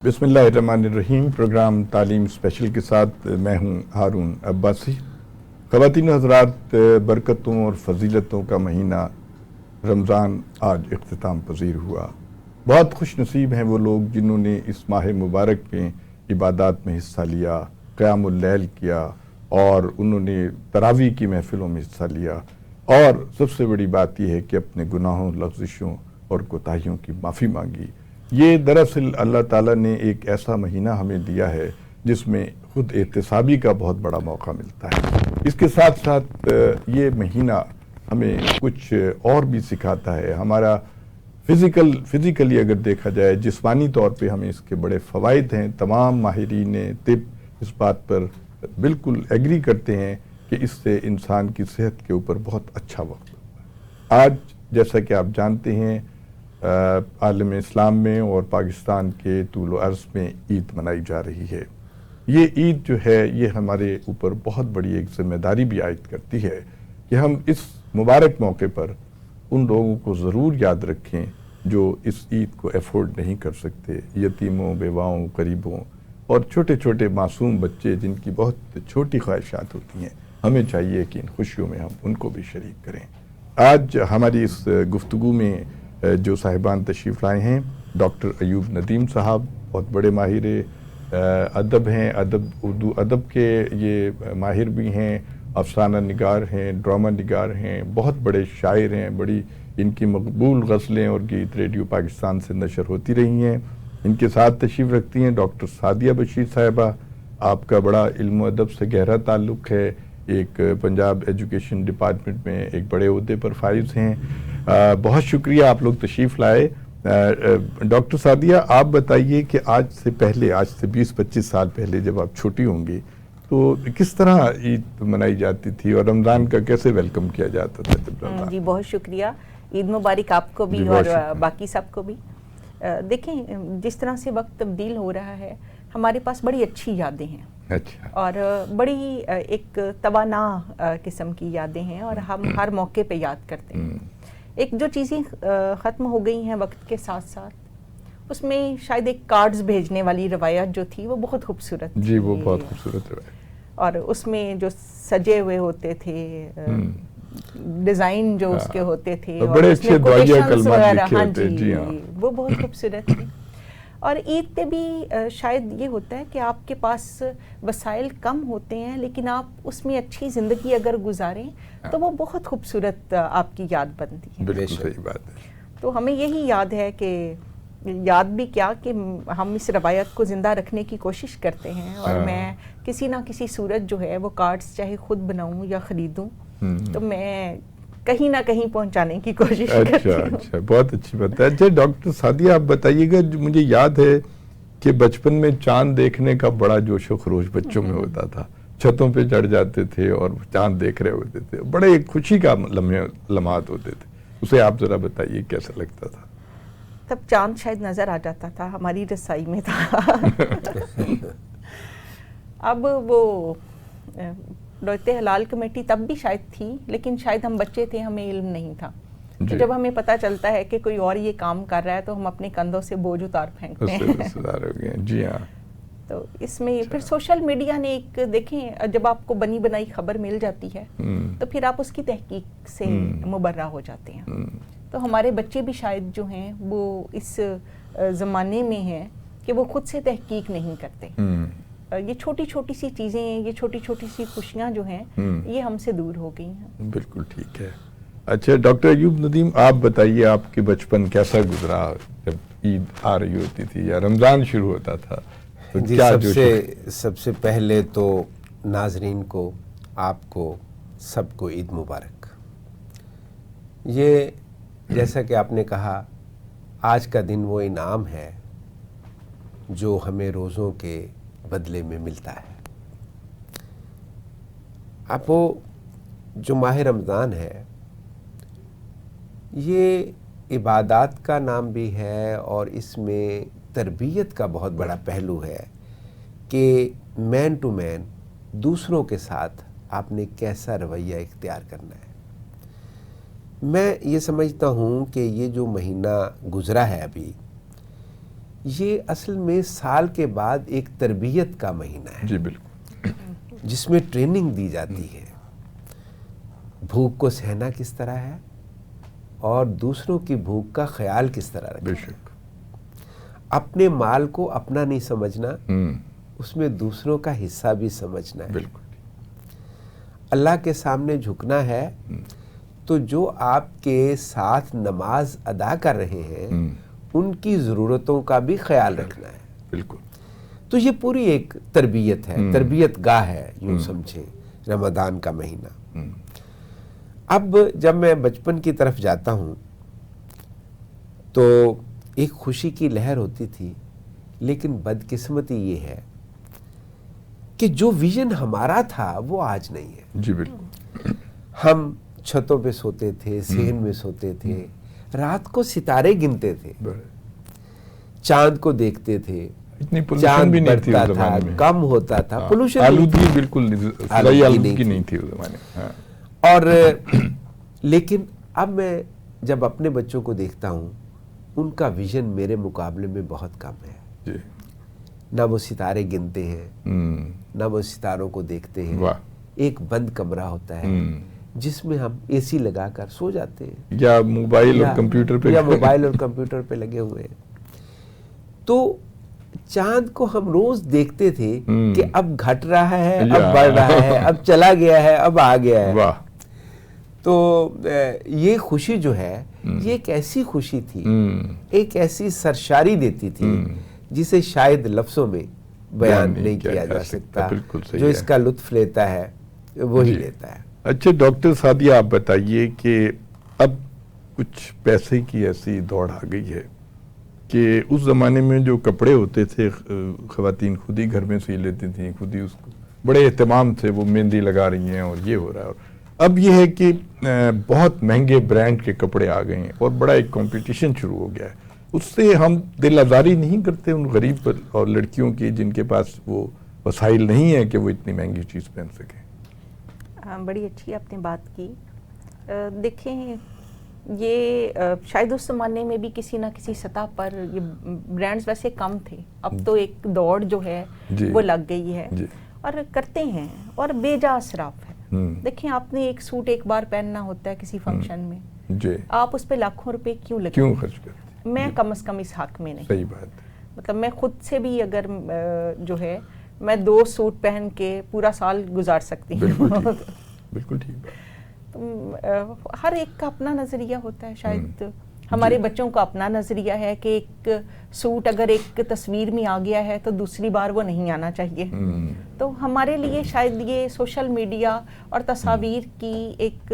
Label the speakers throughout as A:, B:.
A: بسم اللہ الرحمن الرحیم۔ پروگرام تعلیم اسپیشل کے ساتھ میں ہوں ہارون عباسی۔ خواتین و حضرات، برکتوں اور فضیلتوں کا مہینہ رمضان آج اختتام پذیر ہوا۔ بہت خوش نصیب ہیں وہ لوگ جنہوں نے اس ماہ مبارک میں عبادات میں حصہ لیا، قیام اللیل کیا اور انہوں نے تراویح کی محفلوں میں حصہ لیا، اور سب سے بڑی بات یہ ہے کہ اپنے گناہوں، لغزشوں اور کوتاہیوں کی معافی مانگی۔ یہ دراصل اللہ تعالیٰ نے ایک ایسا مہینہ ہمیں دیا ہے جس میں خود احتسابی کا بہت بڑا موقع ملتا ہے۔ اس کے ساتھ ساتھ یہ مہینہ ہمیں کچھ اور بھی سکھاتا ہے۔ ہمارا فزیکلی اگر دیکھا جائے، جسمانی طور پہ ہمیں اس کے بڑے فوائد ہیں۔ تمام ماہرین طب اس بات پر بالکل ایگری کرتے ہیں کہ اس سے انسان کی صحت کے اوپر بہت اچھا وقت ہوتا ہے۔ آج جیسا کہ آپ جانتے ہیں، عالم اسلام میں اور پاکستان کے طول و عرض میں عید منائی جا رہی ہے۔ یہ عید جو ہے یہ ہمارے اوپر بہت بڑی ایک ذمہ داری بھی عائد کرتی ہے کہ ہم اس مبارک موقع پر ان لوگوں کو ضرور یاد رکھیں جو اس عید کو افورڈ نہیں کر سکتے، یتیموں، بیواؤں، غریبوں اور چھوٹے چھوٹے معصوم بچے جن کی بہت چھوٹی خواہشات ہوتی ہیں۔ ہمیں چاہیے کہ ان خوشیوں میں ہم ان کو بھی شریک کریں۔ آج ہماری اس گفتگو میں جو صاحبان تشریف لائے ہیں، ڈاکٹر ایوب ندیم صاحب بہت بڑے ماہر ادب ہیں، اردو ادب کے یہ ماہر بھی ہیں، افسانہ نگار ہیں، ڈرامہ نگار ہیں، بہت بڑے شاعر ہیں، بڑی ان کی مقبول غزلیں اور گیت ریڈیو پاکستان سے نشر ہوتی رہی ہیں۔ ان کے ساتھ تشریف رکھتی ہیں ڈاکٹر سعدیہ بشیر صاحبہ۔ آپ کا بڑا علم و ادب سے گہرا تعلق ہے، ایک پنجاب ایجوکیشن ڈپارٹمنٹ میں ایک بڑے عہدے پر فائز ہیں۔ بہت شکریہ آپ لوگ تشریف لائے۔ ڈاکٹر سعدیہ، آپ بتائیے کہ آج سے 20-25 سال پہلے جب آپ چھوٹی ہوں گی تو کس طرح عید منائی جاتی تھی اور رمضان کا کیسے ویلکم کیا جاتا تھا جب رمضان؟
B: جی بہت شکریہ، عید مبارک آپ کو بھی اور باقی سب کو بھی۔ دیکھیں، جس طرح سے وقت تبدیل ہو رہا ہے، ہمارے پاس بڑی اچھی یادیں ہیں،
A: اچھا، اور
B: بڑی ایک توانا قسم کی یادیں ہیں، اور ہم ہر موقع پہ یاد کرتے ہیں۔ ایک جو چیزیں ختم ہو گئی ہیں وقت کے ساتھ ساتھ، اس میں شاید ایک کارڈز بھیجنے والی روایت جو تھی وہ بہت خوبصورت تھی۔
A: جی، وہ بہت خوبصورت روایت، اور
B: اس میں جو سجے ہوئے ہوتے تھے، ڈیزائن جو اس کے ہوتے تھے،
A: بڑے اچھے دعائیہ کلمات لکھے ہوتے،
B: جی ہاں، وہ بہت خوبصورت تھی۔ اور عید پہ بھی شاید یہ ہوتا ہے کہ آپ کے پاس وسائل کم ہوتے ہیں، لیکن آپ اس میں اچھی زندگی اگر گزاریں تو وہ بہت خوبصورت آپ کی یاد بنتی ہے۔
A: بالکل صحیح بات ہے۔
B: تو ہمیں یہی یاد ہے کہ یاد بھی کیا کہ ہم اس روایت کو زندہ رکھنے کی کوشش کرتے ہیں، اور میں کسی نہ کسی صورت جو ہے وہ کارڈز چاہے خود بناؤں یا خریدوں تو میں کہیں نہ کہیں پہنچانے کی کوشش کرتی ہوں۔
A: اچھا، بہت اچھی بات ہے۔ اچھا ڈاکٹر سعدیہ، آپ بتائیے گا، مجھے یاد ہے کہ بچپن میں چاند دیکھنے کا بڑا جوش و خروش بچوں میں ہوتا تھا، چھتوں پہ چڑھ جاتے تھے اور چاند دیکھ رہے ہوتے تھے، بڑے خوشی کا لمحات ہوتے تھے، اسے آپ ذرا بتائیے کیسا لگتا تھا؟
B: تب چاند شاید نظر آ جاتا تھا، ہماری رسائی میں تھا۔ اب وہ رویت حلال کمیٹی تب بھی شاید تھی، لیکن شاید ہم بچے تھے، ہمیں علم نہیں تھا۔ تو جب ہمیں پتہ چلتا ہے کہ کوئی اور یہ کام کر رہا ہے تو ہم اپنے کندھوں سے بوجھ اتار پھینکتے ہیں۔
A: جی ہاں۔
B: تو اس میں پھر سوشل میڈیا نے ایک، دیکھیں، جب آپ کو بنی بنائی خبر مل جاتی ہے تو پھر آپ اس کی تحقیق سے مبرہ ہو جاتے ہیں۔ تو ہمارے بچے بھی شاید جو ہیں وہ اس زمانے میں ہیں کہ وہ خود سے تحقیق نہیں کرتے۔ یہ چھوٹی چھوٹی سی چیزیں، یہ چھوٹی چھوٹی سی خوشیاں جو ہیں یہ ہم سے دور ہو گئی ہیں۔
A: بالکل ٹھیک ہے۔ اچھا ڈاکٹر ایوب ندیم، آپ بتائیے آپ کے بچپن کیسا گزرا جب عید آ رہی ہوتی تھی یا رمضان شروع ہوتا تھا؟
C: جی، سب سے پہلے تو ناظرین کو، آپ کو، سب کو عید مبارک۔ یہ جیسا کہ آپ نے کہا، آج کا دن وہ انعام ہے جو ہمیں روزوں کے بدلے میں ملتا ہے۔ اب وہ جو ماہ رمضان ہے یہ عبادات کا نام بھی ہے، اور اس میں تربیت کا بہت بڑا پہلو ہے کہ مین ٹو مین دوسروں کے ساتھ آپ نے کیسا رویہ اختیار کرنا ہے۔ میں یہ سمجھتا ہوں کہ یہ جو مہینہ گزرا ہے ابھی، یہ اصل میں سال کے بعد ایک تربیت کا مہینہ ہے
A: جی بالکل،
C: جس میں ٹریننگ دی جاتی ہے، بھوک کو سہنا کس طرح ہے اور دوسروں کی بھوک کا خیال کس طرح
A: بے
C: رکھنا ہے۔
A: شک۔
C: اپنے مال کو اپنا نہیں سمجھنا،
A: ہوں،
C: اس میں دوسروں کا حصہ بھی سمجھنا ہے۔
A: بالکل،
C: اللہ کے سامنے جھکنا ہے تو جو آپ کے ساتھ نماز ادا کر رہے ہیں ان کی ضرورتوں کا بھی خیال رکھنا ہے۔
A: بالکل،
C: تو یہ پوری ایک تربیت ہے، تربیت گاہ ہے، یوں سمجھیں رمضان کا مہینہ۔ اب جب میں بچپن کی طرف جاتا ہوں تو ایک خوشی کی لہر ہوتی تھی، لیکن بدقسمتی یہ ہے کہ جو ویژن ہمارا تھا وہ آج نہیں ہے۔
A: جی بالکل،
C: ہم چھتوں پہ سوتے تھے، صحن میں سوتے تھے، رات کو ستارے گنتے تھے، چاند کو دیکھتے تھے،
A: اتنی پولوشن
C: چاند
A: بھی نہیں تھی
C: بڑھتا
A: اس
C: تھا،
A: زمانے میں،
C: کم ہوتا تھا، پولوشن
A: آلودگی بالکل نہیں، فضائی آلودگی نہیں تھی اس زمانے میں۔ ہاں،
C: اور لیکن اب میں جب اپنے بچوں کو دیکھتا ہوں ان کا ویژن میرے مقابلے میں بہت کم ہے۔
A: جی،
C: نہ وہ ستارے گنتے ہیں، نہ وہ ستاروں کو دیکھتے ہیں۔
A: واہ،
C: ایک بند کمرہ ہوتا ہے جس میں ہم اے سی لگا کر سو جاتے ہیں،
A: یا موبائل اور کمپیوٹر پہ،
C: یا موبائل اور کمپیوٹر پہ لگے ہوئے ہیں۔ تو چاند کو ہم روز دیکھتے تھے کہ اب گھٹ رہا ہے، اب بڑھ رہا ہے، اب چلا گیا ہے، اب آ گیا ہے۔
A: واہ،
C: تو یہ خوشی جو ہے یہ ایک ایسی خوشی تھی، ایک ایسی سرشاری دیتی تھی جسے شاید لفظوں میں بیان نہیں کیا جا سکتا۔
A: بالکل صحیح
C: جو
A: ہے۔
C: اس کا لطف لیتا ہے وہی لیتا ہے۔
A: اچھا ڈاکٹر سعدیہ، آپ بتائیے کہ اب کچھ پیسے کی ایسی دوڑ آ گئی ہے کہ اس زمانے میں جو کپڑے ہوتے تھے خواتین خود ہی گھر میں سی لیتی تھیں، خود ہی اس کو بڑے اہتمام سے وہ مہندی لگا رہی ہیں اور یہ ہو رہا ہے، اور اب یہ ہے کہ بہت مہنگے برانڈ کے کپڑے آ گئے ہیں اور بڑا ایک کمپٹیشن شروع ہو گیا ہے۔ اس سے ہم دل آزاری نہیں کرتے ان غریب اور لڑکیوں کی جن کے پاس وہ وسائل نہیں ہیں کہ وہ اتنی مہنگی چیز پہن سکیں؟
B: بڑی اچھی آپ نے بات کی۔ دیکھیں یہ شاید اس زمانے میں بھی کسی نہ کسی سطح پر یہ برانڈز ویسے کم تھے، اب تو ایک دوڑ جو ہے وہ لگ گئی ہے اور کرتے ہیں اور بے جا اسراف ہے۔ دیکھیں آپ نے ایک سوٹ ایک بار پہننا ہوتا ہے کسی فنکشن میں، آپ اس پہ لاکھوں روپے کیوں
A: خرچ کرتے؟
B: میں کم از کم اس حق میں نہیں۔
A: صحیح بات ہے۔
B: مطلب میں خود سے بھی اگر جو ہے میں 2 سوٹ پہن کے پورا سال گزار سکتی ہوں۔
A: بالکل ٹھیک بات۔
B: ہر ایک کا اپنا نظریہ ہوتا ہے، شاید ہمارے بچوں کا اپنا نظریہ ہے کہ ایک سوٹ اگر ایک تصویر میں آ گیا ہے تو دوسری بار وہ نہیں آنا چاہیے۔ تو ہمارے لیے شاید یہ سوشل میڈیا اور تصاویر کی ایک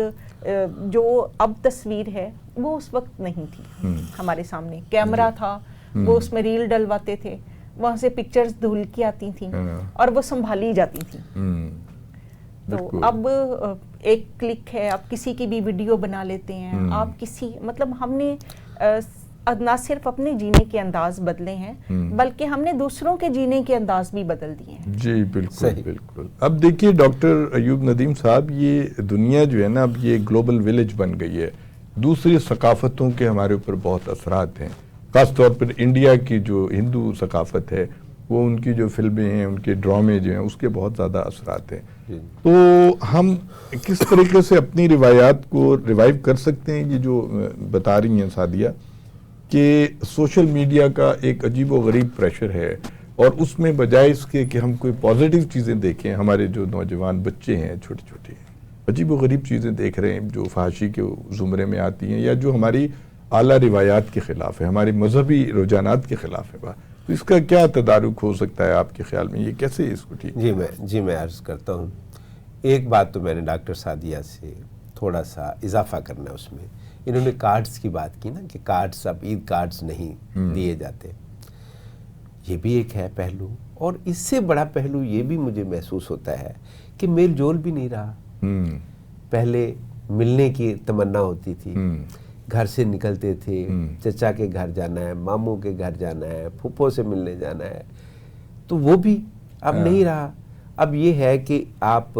B: جو اب تصویر ہے وہ اس وقت نہیں تھی ہمارے سامنے۔ کیمرہ تھا، وہ اس میں ریل ڈلواتے تھے، وہاں سے پکچرز دھل کے آتی تھیں اور وہ سنبھالی جاتی تھیں۔ تو اب ایک کلک ہے، آپ کسی کی بھی ویڈیو بنا لیتے ہیں، آپ کسی مطلب ہم نے نہ صرف اپنے جینے کے انداز بدلے ہیں بلکہ ہم نے دوسروں کے جینے کے انداز بھی بدل دیے ہیں۔
A: جی بالکل بالکل۔ اب دیکھیے ڈاکٹر ایوب ندیم صاحب، یہ دنیا جو ہے نا اب یہ گلوبل ویلیج بن گئی ہے، دوسری ثقافتوں کے ہمارے اوپر بہت اثرات ہیں، خاص طور پر انڈیا کی جو ہندو ثقافت ہے وہ ان کی جو فلمیں ہیں، ان کے ڈرامے جو ہیں، اس کے بہت زیادہ اثرات ہیں۔ تو ہم کس طریقے سے اپنی روایات کو ریوائیو کر سکتے ہیں؟ یہ جو بتا رہی ہیں سعدیہ کہ سوشل میڈیا کا ایک عجیب و غریب پریشر ہے، اور اس میں بجائے اس کے کہ ہم کوئی پازیٹیو چیزیں دیکھیں، ہمارے جو نوجوان بچے ہیں چھوٹے چھوٹے عجیب و غریب چیزیں دیکھ رہے ہیں جو فحاشی کے زمرے میں آتی ہیں یا جو ہماری اعلیٰ روایات کے خلاف ہے، ہماری مذہبی رجحانات کے خلاف ہے۔ تو اس کا کیا تدارک ہو سکتا ہے آپ کے خیال میں؟ یہ کیسے اس کو ٹھیک؟
C: جی میں عرض کرتا ہوں۔ ایک بات تو میں نے ڈاکٹر سعدیہ سے تھوڑا سا اضافہ کرنا ہے اس میں۔ انہوں نے کارڈز کی بات کی نا کہ کارڈز اب عید کارڈز نہیں دیے جاتے، یہ بھی ایک ہے پہلو، اور اس سے بڑا پہلو یہ بھی مجھے محسوس ہوتا ہے کہ میل جول بھی نہیں رہا۔ پہلے ملنے کی تمنا ہوتی تھی، گھر سے نکلتے تھے، چچا کے گھر جانا ہے، ماموں کے گھر جانا ہے، پھوپھو سے ملنے جانا ہے، تو وہ بھی اب نہیں رہا۔ اب یہ ہے کہ آپ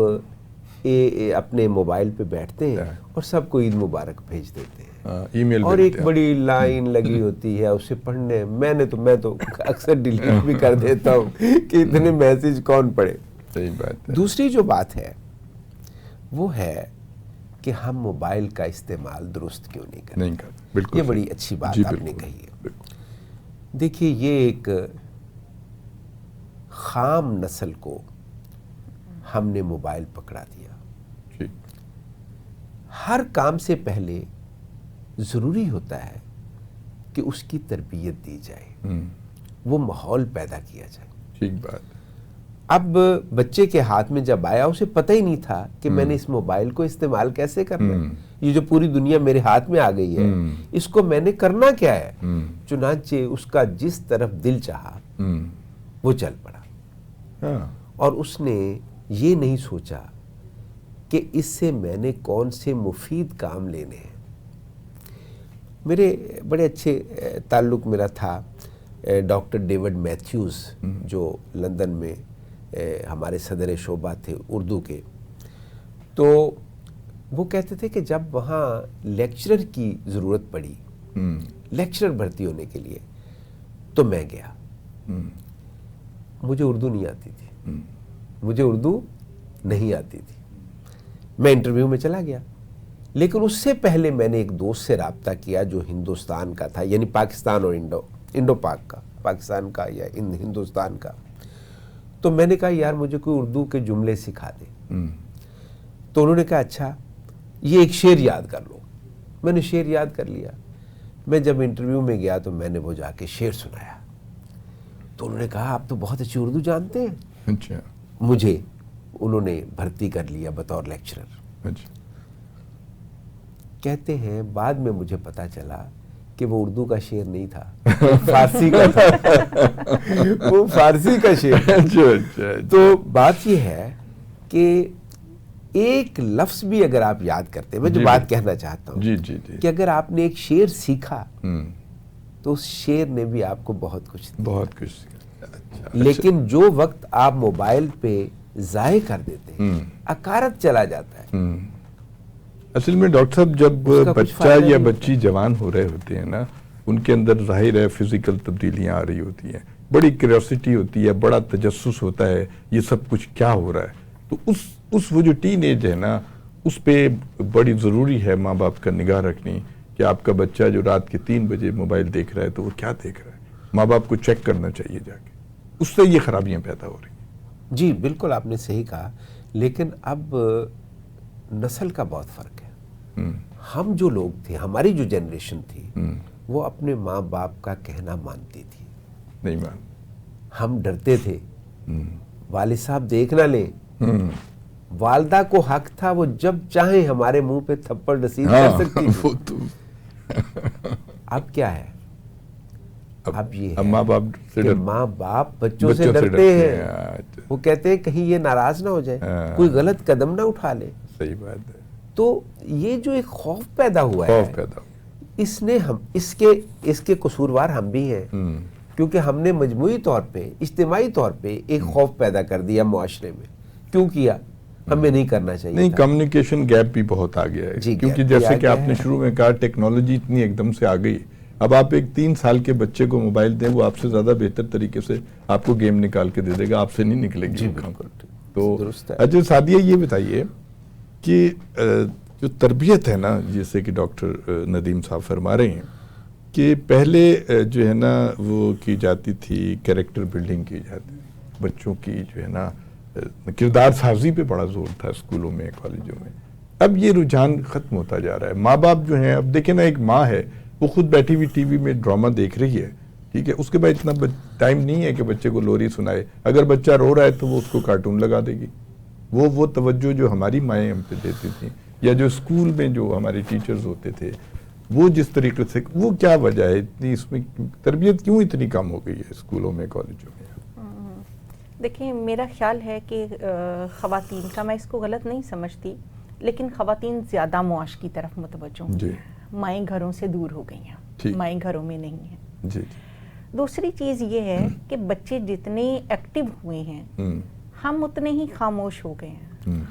C: اپنے موبائل پہ بیٹھتے ہیں اور سب کو عید مبارک بھیج دیتے ہیں،
A: ای میل
C: اور ایک بڑی لائن لگی ہوتی ہے اسے پڑھنے میں تو اکثر ڈیلیٹ بھی کر دیتا ہوں کہ اتنے میسج کون پڑھے.
A: صحیح بات ہے.
C: دوسری جو بات ہے وہ ہے کہ ہم موبائل کا استعمال درست کیوں نہیں کرتے.
A: بالکل
C: یہ بڑی اچھی بات آپ نے کہی ہے. دیکھیے یہ ایک خام نسل کو ہم نے موبائل پکڑا دیا. ہر کام سے پہلے ضروری ہوتا ہے کہ اس کی تربیت دی جائے، وہ ماحول پیدا کیا جائے.
A: ٹھیک بات.
C: اب بچے کے ہاتھ میں جب آیا اسے پتہ ہی نہیں تھا کہ میں نے اس موبائل کو استعمال کیسے کرنا ہے. یہ جو پوری دنیا میرے ہاتھ میں آ گئی ہے اس کو میں نے کرنا کیا ہے. چنانچہ اس کا جس طرف دل چاہا وہ چل پڑا، اور اس نے یہ نہیں سوچا کہ اس سے میں نے کون سے مفید کام لینے ہیں. میرے بڑے اچھے تعلق میرا تھا ڈاکٹر ڈیوڈ میتھیوز جو لندن میں ہمارے صدر شعبہ تھے اردو کے. تو وہ کہتے تھے کہ جب وہاں لیکچرر کی ضرورت پڑی، لیکچرر بھرتی ہونے کے لیے، تو میں گیا. مجھے اردو نہیں آتی تھی، میں انٹرویو میں چلا گیا. لیکن اس سے پہلے میں نے ایک دوست سے رابطہ کیا جو ہندوستان کا تھا، یعنی پاکستان اور انڈو پاک کا، پاکستان کا یا ہندوستان کا. تو میں نے کہا یار مجھے کوئی اردو کے جملے سکھا دے. تو انہوں نے کہا اچھا یہ ایک شعر یاد کر لو. میں نے شعر یاد کر لیا. میں جب انٹرویو میں گیا تو میں نے وہ جا کے شعر سنایا. تو انہوں نے کہا آپ تو بہت اچھی اردو جانتے ہیں.
A: اچھا.
C: مجھے انہوں نے بھرتی کر لیا بطور لیکچرر. کہتے ہیں بعد میں مجھے پتا چلا کہ وہ اردو کا شعر نہیں تھا، فارسی کا تھا. وہ فارسی کا شعر. تو بات یہ ہے کہ ایک لفظ بھی اگر آپ یاد کرتے ہیں، میں جو بات کہنا چاہتا ہوں کہ اگر آپ نے ایک شعر سیکھا تو اس شعر نے بھی آپ کو بہت کچھ دیا. لیکن جو وقت آپ موبائل پہ ضائع کر دیتے ہیں اکارت چلا جاتا ہے.
A: اصل میں ڈاکٹر صاحب جب بچہ یا بچی جوان ہو رہے ہوتے ہیں نا، ان کے اندر ظاہر ہے فزیکل تبدیلیاں آ رہی ہوتی ہیں، بڑی کیوریوسٹی ہوتی ہے، بڑا تجسس ہوتا ہے یہ سب کچھ کیا ہو رہا ہے. تو اس وہ جو ٹین ایج ہے نا، اس پہ بڑی ضروری ہے ماں باپ کا نگاہ رکھنی کہ آپ کا بچہ جو رات کے 3 بجے موبائل دیکھ رہا ہے تو وہ کیا دیکھ رہا ہے. ماں باپ کو چیک کرنا چاہیے جا کے، اس سے یہ خرابیاں پیدا ہو رہی ہیں.
C: جی بالکل آپ نے صحیح کہا. لیکن اب نسل کا بہت فرق ہے. ہم جو لوگ تھے، ہماری جو جنریشن تھی، وہ اپنے ماں باپ کا کہنا مانتی تھی.
A: نہیں مان.
C: ہم ڈرتے تھے والد صاحب دیکھ نہ لیں. والدہ کو حق تھا وہ جب چاہیں ہمارے منہ پہ تھپڑ رسید کر سکتی تھی. اب کیا ہے؟ اب یہ ہے کہ ماں باپ بچوں سے ڈرتے ہیں. وہ کہتے ہیں کہیں یہ ناراض نہ ہو جائے، کوئی غلط قدم نہ اٹھا لے.
A: صحیح بات ہے.
C: تو یہ جو ایک خوف پیدا ہوا ہے، اس نے اس کے قصوروار ہم بھی ہیں، کیونکہ ہم نے مجموعی طور پہ، اجتماعی طور پہ ایک خوف پیدا کر دیا معاشرے میں. کیوں کیا؟ ہمیں نہیں کرنا چاہیے.
A: نہیں، کمیونیکیشن گیپ بھی بہت آ گیا ہے. کیونکہ جیسے کہ آپ نے شروع میں کہا ٹیکنالوجی اتنی ایک دم سے آ گئی. اب آپ ایک 3 سال کے بچے کو موبائل دیں، وہ آپ سے زیادہ بہتر طریقے سے آپ کو گیم نکال کے دے دے گا، آپ سے نہیں نکلے گی. تو اچھا سعدیہ یہ بتائیے کہ جو تربیت ہے نا، جیسے کہ ڈاکٹر ندیم صاحب فرما رہے ہیں کہ پہلے جو ہے نا وہ کی جاتی تھی، کیریکٹر بلڈنگ کی جاتی تھی، بچوں کی جو ہے نا کردار سازی پہ بڑا زور تھا اسکولوں میں، کالجوں میں. اب یہ رجحان ختم ہوتا جا رہا ہے. ماں باپ جو ہیں، اب دیکھیں نا، ایک ماں ہے وہ خود بیٹھی ہوئی ٹی وی میں ڈرامہ دیکھ رہی ہے، ٹھیک ہے، اس کے بعد اتنا ٹائم نہیں ہے کہ بچے کو لوری سنائے. اگر بچہ رو رہا ہے تو وہ اس کو کارٹون لگا دے گی. وہ توجہ جو ہماری مائیں ہم پہ دیتی تھیں، یا جو اسکول میں جو ہمارے ٹیچرز ہوتے تھے، وہ جس طریقے سے، وہ کیا وجہ ہے اتنی، اس میں تربیت کیوں اتنی کم ہو گئی ہے اسکولوں میں، کالجوں میں؟
B: دیکھیں میرا خیال ہے کہ خواتین کا، میں اس کو غلط نہیں سمجھتی، لیکن خواتین زیادہ معاش کی طرف متوجہ ہیں. مائیں گھروں سے دور ہو گئی ہیں، مائیں گھروں میں نہیں ہیں. دوسری چیز یہ ہے کہ بچے جتنے ایکٹیو ہوئے ہیں، ہم اتنے ہی خاموش ہو گئے ہیں.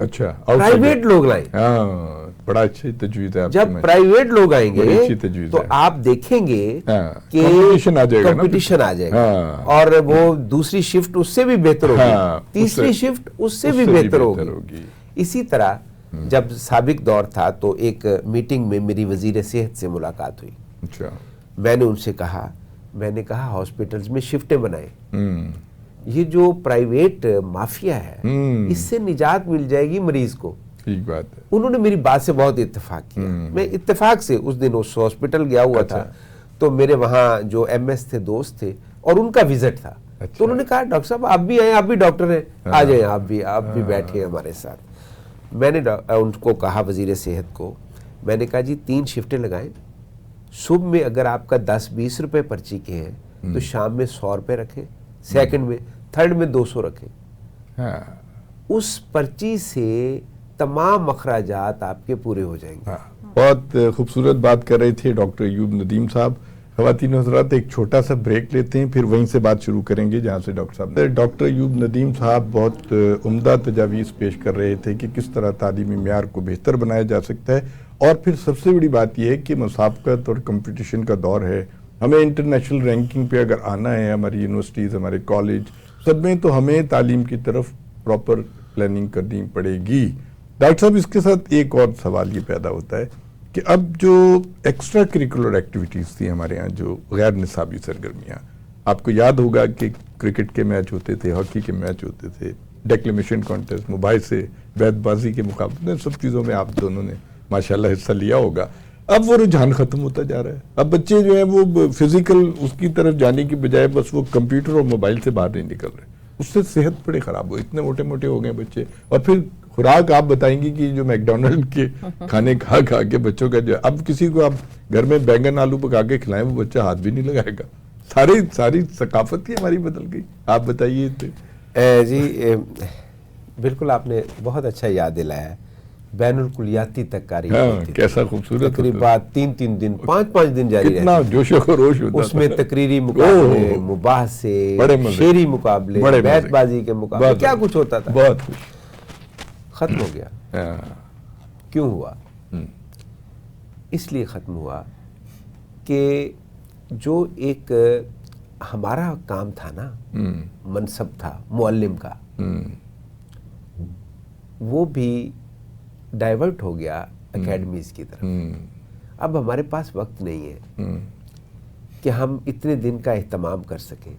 A: اچھا
C: پرائیویٹ لوگ لائیں.
A: ہاں بڑا اچھی تجویز ہے آپ کی.
C: جب پرائیویٹ لوگ آئیں
A: بڑی
C: گے
A: اچھی تجویز
C: تو
A: ہے.
C: آپ دیکھیں گے کہ
A: کمپٹیشن آ جائے گا نا.
C: کمپٹیشن آ جائے گا,
A: ہاں.
C: اور وہ دوسری شفٹ اس سے بھی بہتر ہوگی,
A: ہاں،
C: تیسری شفٹ اس سے بھی بہتر ہوگی. اسی طرح جب سابق دور تھا تو ایک میٹنگ میں میری وزیر صحت سے ملاقات ہوئی.
A: اچھا.
C: میں نے ان سے کہا, میں نے کہا ہاسپٹلز میں شفٹیں بنائیں,
A: ہوں.
C: یہ جو پرائیویٹ مافیا ہے اس سے نجات مل جائے گی مریض کو.
A: ٹھیک بات ہے.
C: انہوں نے میری بات سے بہت اتفاق کیا. میں اتفاق سے اس دن اس ہاسپٹل گیا ہوا تھا, تو میرے وہاں جو ایم ایس تھے, دوست تھے, اور ان کا وزٹ تھا. تو انہوں نے کہا ڈاکٹر صاحب آپ بھی آئیں, آپ بھی ڈاکٹر ہیں, آ جائیں آپ بھی بیٹھیں ہمارے ساتھ. میں نے ان کو کہا, وزیر صحت کو میں نے کہا جی 3 شفٹیں لگائیں, صبح میں اگر آپ کا 10-20 روپے پرچی کے ہیں تو شام میں 100 روپے رکھیں, سیکنڈ میں, تھرڈ میں 200 رکھیں. اس پرچی سے تمام اخراجات آپ کے پورے ہو جائیں گے.
A: بہت خوبصورت بات کر رہے تھے ڈاکٹر ایوب ندیم صاحب. خواتین و حضرات ایک چھوٹا سا بریک لیتے ہیں, پھر وہیں سے بات شروع کریں گے جہاں سے ڈاکٹر ایوب ندیم صاحب بہت عمدہ تجاویز پیش کر رہے تھے کہ کس طرح تعلیمی معیار کو بہتر بنایا جا سکتا ہے. اور پھر سب سے بڑی بات یہ ہے کہ مسابقت اور کمپٹیشن کا دور ہے, ہمیں انٹرنیشنل رینکنگ پہ اگر آنا ہے, ہماری یونیورسٹیز, ہمارے کالج سب میں, تو ہمیں تعلیم کی طرف پراپر پلاننگ کرنی پڑے گی. ڈاکٹر صاحب اس کے ساتھ ایک اور سوال یہ پیدا ہوتا ہے کہ اب جو ایکسٹرا کریکولر ایکٹیویٹیز تھی ہمارے ہاں, جو غیر نصابی سرگرمیاں, آپ کو یاد ہوگا کہ کرکٹ کے میچ ہوتے تھے, ہاکی کے میچ ہوتے تھے, ڈیکلیمیشن کانٹیسٹ, مباحثے, بیت بازی کے مقابلے, سب چیزوں میں آپ دونوں نے ماشاءاللہ حصہ لیا ہوگا. اب وہ رجحان ختم ہوتا جا رہا ہے. اب بچے جو ہیں وہ فزیکل اس کی طرف جانے کی بجائے بس وہ کمپیوٹر اور موبائل سے باہر نہیں نکل رہے. اس سے صحت بڑے خراب ہو, اتنے موٹے موٹے ہو گئے بچے. اور پھر خوراک آپ بتائیں گی کہ جو میک ڈونلڈ کے کھانے کھا کے بچوں کا جو, اب کسی کو آپ گھر میں بینگن آلو پکا کے کھلائیں وہ بچہ ہاتھ بھی نہیں لگائے گا. ساری ثقافت ہی ہماری بدل گئی. آپ بتائیے.
C: جی بالکل آپ نے بہت اچھا یاد دلایا. بین الکلیاتی تکاری
A: کیسا خوبصورت,
C: تقریبات 3 دن 5 دن جاری رہتی,
A: کتنا جوش و خروش ہوتا.
C: اس میں تقریری مقابلے, مباحثے, شعری مقابلے, بیت بازی کے مقابلے, کیا کچھ ہوتا تھا.
A: بہت خوش.
C: ختم ہو گیا. کیوں ہوا؟ اس لیے ختم ہوا کہ جو ایک ہمارا کام تھا نا, منصب تھا معلم کا, وہ بھی ڈائیورٹ ہو گیا اکیڈمیز کی طرف. اب ہمارے پاس وقت نہیں ہے کہ ہم اتنے دن کا اہتمام کر سکیں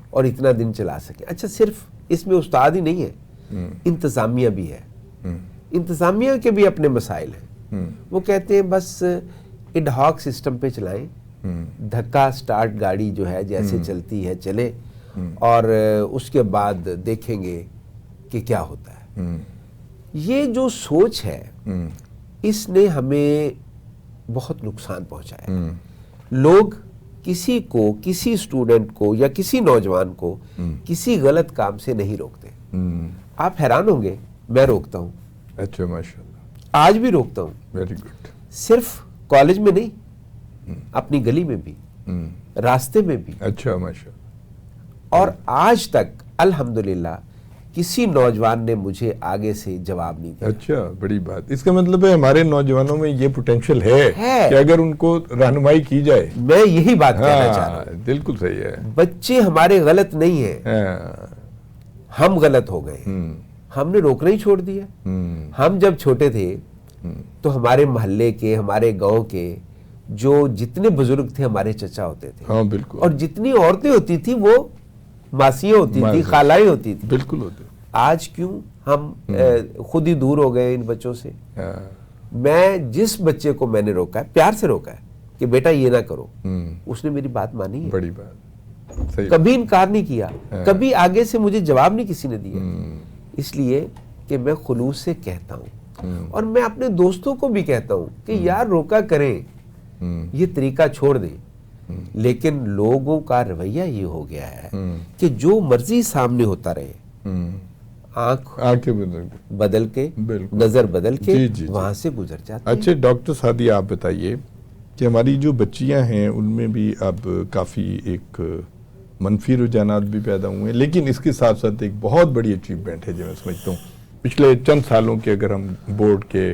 C: اور اتنا دن چلا سکیں. اچھا صرف اس میں استاد ہی نہیں ہے, انتظامیہ بھی ہے. انتظامیہ کے بھی اپنے مسائل ہیں. وہ کہتے ہیں بس ایڈ ہاک سسٹم پہ چلائیں, دھکا سٹارٹ گاڑی جو ہے جیسے چلتی ہے چلے, اور اس کے بعد دیکھیں گے کہ کیا ہوتا ہے. یہ جو سوچ ہے اس نے ہمیں بہت نقصان پہنچایا. لوگ کسی کو, کسی اسٹوڈنٹ کو یا کسی نوجوان کو کسی غلط کام سے نہیں روکتے. آپ حیران ہوں گے, میں روکتا ہوں.
A: اچھا ماشاءاللہ.
C: آج بھی روکتا ہوں.
A: Very good.
C: صرف کالج میں نہیں, اپنی گلی میں بھی, راستے میں بھی.
A: اچھا ماشاءاللہ.
C: اور آج تک الحمدللہ کسی نوجوان نے مجھے آگے سے جواب نہیں دیا.
A: اچھا بڑی بات. اس کا مطلب ہے ہمارے نوجوانوں میں یہ پوٹینشل ہے کہ اگر ان کو رہنمائی کی جائے.
C: میں یہی بات کہنا چاہ رہا ہوں.
A: بالکل صحیح ہے.
C: بچے ہمارے غلط نہیں ہیں, ہم غلط ہو گئے. ہم نے روکنا ہی چھوڑ دیا. ہم جب چھوٹے تھے تو ہمارے محلے کے, ہمارے گاؤں کے جو جتنے بزرگ تھے ہمارے چچا ہوتے تھے.
A: ہاں بالکل.
C: اور جتنی عورتیں ہوتی تھی وہ ماسیاں ہوتی تھی, خالائیں ہوتی تھی.
A: بالکل ہوتے.
C: آج کیوں ہم خود ہی دور ہو گئے ان بچوں سے. میں جس بچے کو میں نے روکا ہے, پیار سے روکا ہے کہ بیٹا یہ نہ کرو, اس نے میری بات مانی ہے.
A: بڑی بات.
C: کبھی انکار نہیں کیا, کبھی آگے سے مجھے جواب نہیں کسی نے دیا. اس لیے کہ میں خلوص سے کہتا ہوں, اور میں اپنے دوستوں کو بھی کہتا ہوں کہ یار روکا کریں, یہ طریقہ چھوڑ دیں. لیکن لوگوں کا رویہ یہ ہو گیا ہے کہ جو مرضی سامنے ہوتا رہے, آنکھ بدل کے, نظر بدل کے وہاں سے گزر جاتے ہیں.
A: اچھا ڈاکٹر سعدیہ آپ بتائیے کہ ہماری جو بچیاں ہیں ان میں بھی اب کافی ایک منفی رجحانات بھی پیدا ہوئے ہیں, لیکن اس کے ساتھ ساتھ ایک بہت بڑی اچیومنٹ ہے جو میں سمجھتا ہوں پچھلے چند سالوں کے اگر ہم بورڈ کے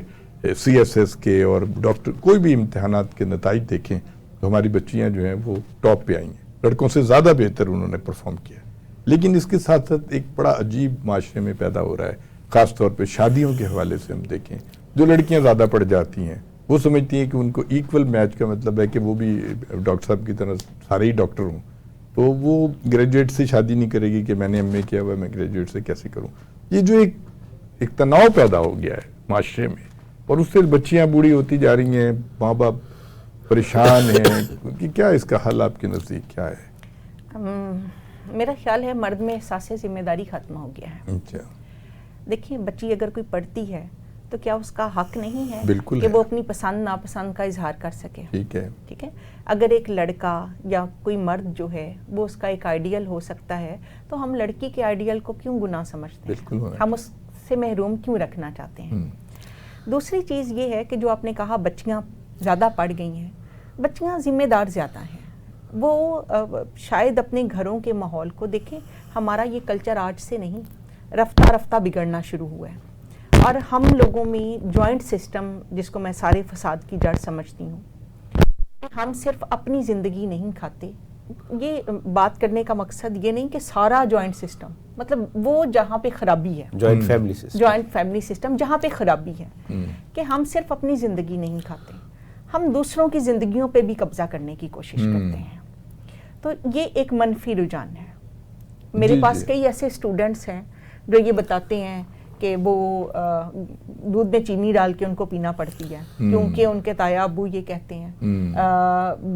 A: CSS کے اور ڈاکٹر کوئی بھی امتحانات کے نتائج دیکھیں تو ہماری بچیاں جو ہیں وہ ٹاپ پہ آئی ہیں، لڑکوں سے زیادہ بہتر انہوں نے پرفارم کیا. لیکن اس کے ساتھ ساتھ ایک بڑا عجیب معاشرے میں پیدا ہو رہا ہے، خاص طور پہ شادیوں کے حوالے سے ہم دیکھیں، جو لڑکیاں زیادہ پڑھ جاتی ہیں وہ سمجھتی ہیں کہ ان کو ایکول میچ کا مطلب ہے کہ وہ بھی ڈاکٹر صاحب کی طرح سارے ہی ڈاکٹر ہوں، تو وہ گریجویٹ سے شادی نہیں کرے گی کہ میں نے ایم اے کیا ہوا ہے، میں گریجویٹ سے کیسے کروں. یہ جو ایک تناؤ پیدا ہو گیا ہے معاشرے میں، اور اس سے بچیاں بوڑھی ہوتی جا رہی ہیں، ماں باپ پریشان ہیں کہ کیا اس کا حل آپ کے نزدیک کیا ہے؟
B: میرا خیال ہے مرد میں احساس ذمہ داری ختم ہو گیا ہے.
A: اچھا،
B: دیکھیں بچی اگر کوئی پڑھتی ہے تو کیا اس کا حق نہیں ہے
A: بالکل
B: کہ
A: ہے.
B: وہ اپنی پسند ناپسند کا اظہار کر سکے؟
A: ٹھیک ہے.
B: ٹھیک ہے. اگر ایک لڑکا یا کوئی مرد جو ہے وہ اس کا ایک آئیڈیل ہو سکتا ہے تو ہم لڑکی کے آئیڈیل کو کیوں گناہ سمجھتے ہیں؟
A: بالکل
B: ہم اس سے محروم کیوں رکھنا چاہتے ہیں؟ دوسری چیز یہ ہے کہ جو آپ نے کہا بچیاں زیادہ پڑھ گئی ہیں، بچیاں ذمہ دار زیادہ ہیں. وہ شاید اپنے گھروں کے ماحول کو دیکھیں، ہمارا یہ کلچر آج سے نہیں، رفتہ رفتہ بگڑنا شروع ہوا ہے. اور ہم لوگوں میں جوائنٹ سسٹم، جس کو میں سارے فساد کی جڑ سمجھتی ہوں، ہم صرف اپنی زندگی نہیں کھاتے. یہ بات کرنے کا مقصد یہ نہیں کہ سارا جوائنٹ سسٹم، مطلب وہ جہاں پہ خرابی ہے،
C: joint family system,
B: joint family system جہاں پہ خرابی ہے، کہ ہم صرف اپنی زندگی نہیں کھاتے، ہم دوسروں کی زندگیوں پہ بھی قبضہ کرنے کی کوشش کرتے ہیں. تو یہ ایک منفی رجحان ہے. میرے پاس کئی ایسے اسٹوڈنٹس ہیں جو یہ بتاتے ہیں کہ وہ دودھ میں چینی ڈال کے ان کو پینا پڑتی ہے کیونکہ ان کے تایا ابو یہ کہتے ہیں،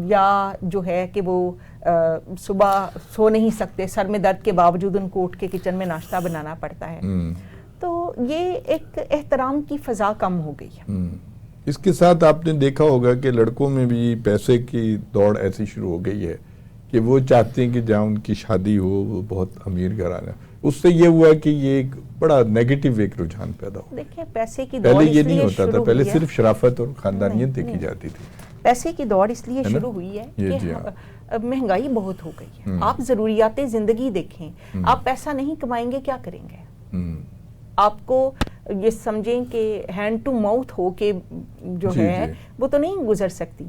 B: یا جو ہے کہ وہ صبح سو نہیں سکتے، سر میں درد کے باوجود ان کو اٹھ کے کچن میں ناشتہ بنانا پڑتا ہے. تو یہ ایک احترام کی فضا کم ہو گئی ہے.
A: اس کے ساتھ آپ نے دیکھا ہوگا کہ لڑکوں میں بھی پیسے کی دوڑ ایسی شروع ہو گئی ہے کہ وہ چاہتے ہیں کہ جہاں ان کی شادی ہو وہ بہت امیر گھرانہ. اس سے یہ ہوا کہ یہ ایک بڑا نیگیٹو ایک رجحان پیدا ہو.
B: دیکھیں پیسے کی دوڑ
A: پہلے
B: اس
A: یہ نہیں
B: لیے
A: ہوتا تھا،
B: شروع
A: پہلے
B: ہوئی ہے،
A: صرف شرافت اور خاندانیت دیکھی جاتی تھی.
B: پیسے کی دوڑ اس لیے
A: ہے نا؟
B: شروع ہوئی ہے
A: جی
B: کہ
A: ہاں.
B: مہنگائی بہت ہو گئی ہے. آپ ضروریات زندگی دیکھیں، آپ پیسہ نہیں کمائیں گے کیا کریں گے؟ آپ کو یہ سمجھیں کہ ہینڈ ٹو ماؤتھ ہو کے جو ہے وہ تو نہیں گزر سکتی.